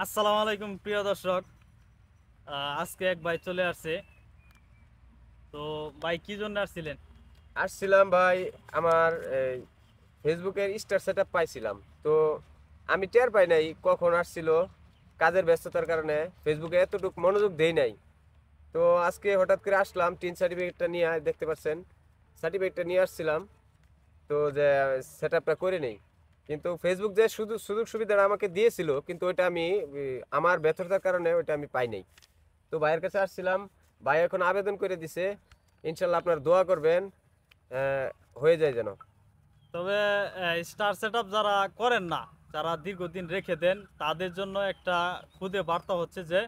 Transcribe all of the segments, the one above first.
আসসালামু আলাইকুম প্রিয় দর্শক। আজকে এক ভাই চলে আসছে। তো ভাই কি জন্য আসছিলেন? আসছিলাম ভাই। আমার এই ফেসবুকের স্টার সেটআপ পাইছিলাম। তো আমি টের পাই নাই কখন আসছিল। কাজের ব্যস্ততার কারণে ফেসবুকে এতটুকু মনোযোগ দেই নাই। তো আজকে হঠাৎ করে আসলাম, টিন সার্টিফিকেটটা নিয়ে দেখতে পাচ্ছেন, সার্টিফিকেটটা নিয়ে আসছিলাম। তো যে সেটআপটা করে নেই, কিন্তু ফেসবুক যে শুধু সুযোগ সুবিধাটা আমাকে দিয়েছিল, কিন্তু ওইটা আমি আমার ব্যর্থতার কারণে ওইটা আমি পাই নাই। তো ভাইয়ের কাছে আসছিলাম, ভাই এখন আবেদন করে দিছে। ইনশাল্লাহ আপনার দোয়া করবেন, আহ, হয়ে যায় যেন। তবে স্টার সেটআপ যারা করেন না, যারা দীর্ঘদিন রেখে দেন, তাদের জন্য একটা খুদে বার্তা হচ্ছে যে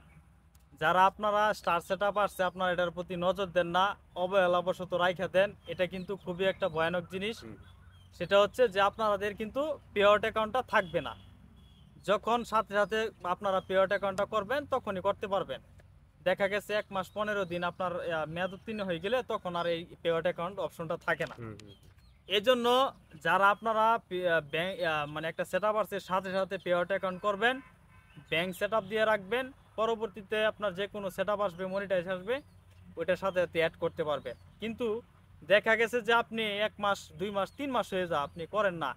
যারা আপনারা স্টার সেটআপ আসছে আপনারা এটার প্রতি নজর দেন না, অবহেলাবশত রাইখা দেন, এটা কিন্তু খুবই একটা ভয়ানক জিনিস। হুম। সেটা হচ্ছে যে আপনাদের কিন্তু পেআউট অ্যাকাউন্টটা থাকবে না। যখন সাথে সাথে আপনারা পেআউট অ্যাকাউন্টটা করবেন তখনই করতে পারবেন। দেখা গেছে 1 মাস 15 দিন আপনার মেয়াদ উত্তীর্ণ হয়ে গেলে তখন আর এই পেআউট অ্যাকাউন্ট অপশনটা থাকে না। হুম, হুম। এজন্য যারা আপনারা ব্যাংক মানে একটা সেট আপ আছে সাথে সাথে পেআউট অ্যাকাউন্ট করবেন, ব্যাংক সেট আপ দিয়ে রাখবেন। পরবর্তীতে আপনার যে কোনো সেট আপ আসবে, মনিটাইজ আসবে, ওইটার সাথে সাথে অ্যাড করতে পারবেন। কিন্তু দেখা গেছে যে আপনি 1 মাস 2 মাস 3 মাস হয়ে যা আপনি করেন না,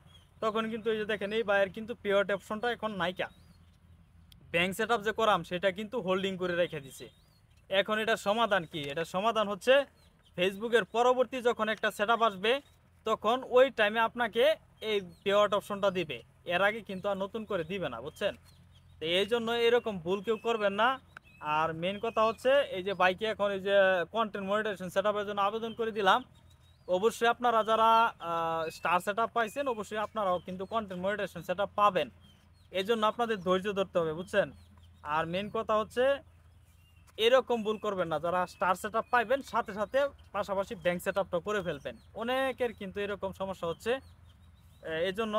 তখন কিন্তু এই যে দেখেন এই বাইরের কিন্তু পেআউট অপশনটা এখন নাইকা। ব্যাংক সেট আপ যে করাম সেটা কিন্তু হোল্ডিং করে রেখে দিছে। এখন এটার সমাধান কি? এটার সমাধান হচ্ছে ফেসবুকের পরবর্তী যখন একটা সেটআপ আসবে তখন ওই টাইমে আপনাকে এই পেআউট অপশনটা দিবে। এর আগে কিন্তু আর নতুন করে দিবে না, বুঝছেন? তো এই জন্য এরকম ভুল কেউ করবেন না। আর মেন কথা হচ্ছে এই যে বাইকে এখন এই যে কন্টেন্ট মনিটাইজেশন সেটআপের জন্য আবেদন করে দিলাম। অবশ্যই আপনারা যারা স্টার সেটআপ পাইছেন অবশ্যই আপনারাও কিন্তু কন্টেন্ট মনিটাইজেশন সেটআপ পাবেন। এই জন্য আপনাদের ধৈর্য ধরতে হবে, বুঝছেন? আর মেন কথা হচ্ছে এরকম ভুল করবেন না, যারা স্টার সেটআপ পাইবেন সাথে সাথে পাশাপাশি ব্যাংক সেটআপটা করে ফেলবেন। অনেকের কিন্তু এরকম সমস্যা হচ্ছে, এই জন্য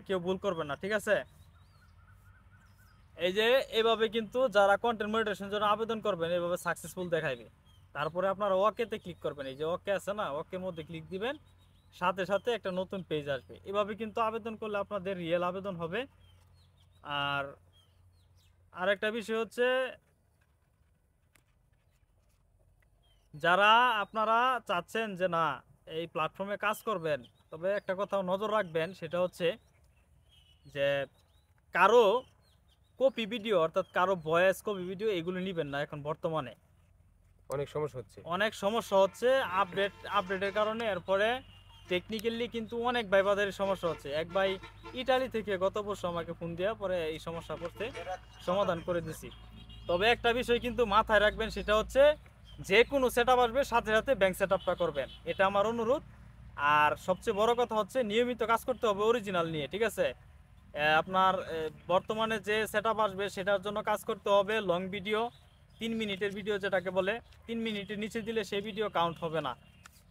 কেউ ভুল করবেন না, ঠিক আছে? এই যে এভাবে কিন্তু যারা কন্টেন্ট মনিটাইজেশনের জন্য আবেদন করবেন এভাবে সাকসেসফুল দেখাইবে। তারপরে আপনারা ওকেতে ক্লিক করবেন, এই যে ওকে আছে না, ওকের মধ্যে ক্লিক দিবেন, সাথে সাথে একটা নতুন পেজ আসবে। এভাবে কিন্তু আবেদন করলে আপনাদের রিয়েল আবেদন হবে। আর আরেকটা বিষয় হচ্ছে যারা আপনারা চাচ্ছেন যে না এই প্ল্যাটফর্মে কাজ করবেন, তবে একটা কথাও নজর রাখবেন, সেটা হচ্ছে যে কারো কপি ভিডিও অর্থাৎ কারো ভয়েস কপি ভিডিও এগুলো নেবেন না। এখন বর্তমানে অনেক সমস্যা হচ্ছে। অনেক সমস্যা হচ্ছে আপডেটের কারণে। এরপরে টেকনিক্যালি কিন্তু অনেক ভাইবাদের সমস্যা হচ্ছে। এক ভাই ইটালি থেকে গত বছর আমাকে ফোন দেওয়া পরে এই সমস্যা পড়তে সমাধান করে দিছি। তবে একটা বিষয় কিন্তু মাথায় রাখবেন, সেটা হচ্ছে যে কোনো সেট আপ আসবে সাথে সাথে ব্যাংক সেট আপটা করবেন, এটা আমার অনুরোধ। আর সবচেয়ে বড় কথা হচ্ছে নিয়মিত কাজ করতে হবে অরিজিনাল নিয়ে, ঠিক আছে? আপনার বর্তমানে যে সেট আপ আসবে সেটার জন্য কাজ করতে হবে লং ভিডিও, 3 মিনিটের ভিডিও যেটাকে বলে। 3 মিনিটের নিচে দিলে সেই ভিডিও কাউন্ট হবে না।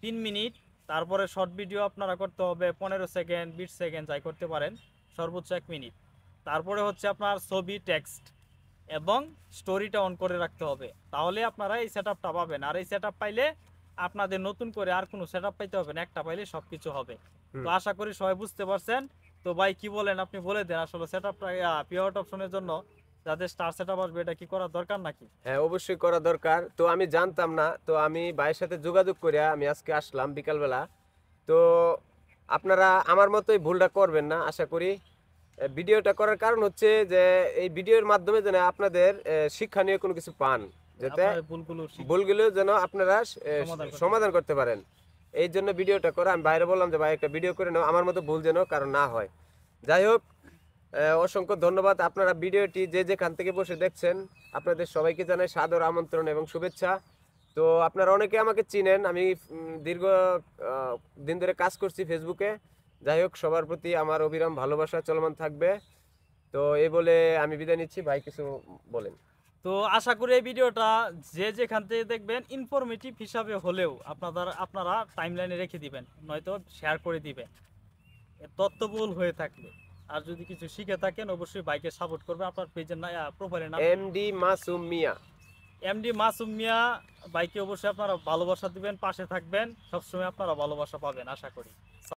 3 মিনিট। তারপরে শর্ট ভিডিও আপনারা করতে হবে 15 সেকেন্ড 20 সেকেন্ড যাই করতে পারেন, সর্বোচ্চ 1 মিনিট। তারপরে হচ্ছে আপনার ছবি, টেক্সট এবং স্টোরিটা অন করে রাখতে হবে, তাহলে আপনারা এই সেট আপটা পাবেন। আর এই সেট আপ পাইলে আপনাদের নতুন করে আর কোনো সেট আপ পাইতে হবে না, একটা পাইলে সব কিছু হবে। তো হুম। আশা করি সবাই বুঝতে পারছেন। তো ভাই কি বলেন, আপনি বলে দেন আসলে সেট আপটা পিওর অপশনের জন্য যাদের স্টার সেট আপ আসবে এটা কি করা দরকার নাকি? হ্যাঁ, অবশ্যই করা দরকার। তো আমি জানতাম না, তো আমি ভাইয়ের সাথে যোগাযোগ করে আমি আজকে আসলাম বিকালবেলা। তো আপনারা আমার মতোই ভুলটা করবেন না আশা করি। ভিডিওটা করার কারণ হচ্ছে যে এই ভিডিওর মাধ্যমে যেন আপনাদের শিক্ষণীয় কোনো কিছু পান, যাতে আপনার ভুলগুলো ভুলগুলো যেন আপনারা সমাধান করতে সমাধান পারেন। করতে পারেন। এই জন্য ভিডিওটা করা। আমি বাইরে বললাম যে ভাই একটা ভিডিও করে নাও, আমার মতো ভুল যেন কারণ না হয়। যাই হোক, অসংখ্য ধন্যবাদ। আপনারা ভিডিওটি যে যেখান থেকে বসে দেখছেন, আপনাদের সবাইকে জানাই সাদর আমন্ত্রণ এবং শুভেচ্ছা। তো আপনারা অনেকে আমাকে চিনেন, আমি দীর্ঘ দিন ধরে কাজ করছি ফেসবুকে। যাই হোক, সবার প্রতি আমার অবিরাম ভালোবাসা চলমান থাকবে। তো এই বলে আমি বিদায় নিচ্ছি। ভাই কিছু বলেন। তো আশা করি এই ভিডিওটা যে যেখান থেকে দেখবেন ইনফরমেটিভ হিসাবে হলেও আপনারা টাইমলাইনে রেখে দিবেন, নয়তো শেয়ার করে দিবেন তথ্যবহুল হয়ে থাকলে। আর যদি কিছু শিখে থাকেন অবশ্যই বাইকে সাপোর্ট করবে। আপনার পেজের না প্রোফাইলের নাম কি? এমডি মাসুম মিয়া। এমডি মাসুম মিয়া। বাইকে অবশ্যই আপনারা ভালোবাসা দিবেন, পাশে থাকবেন, সবসময় আপনারা ভালোবাসা পাবেন আশা করি।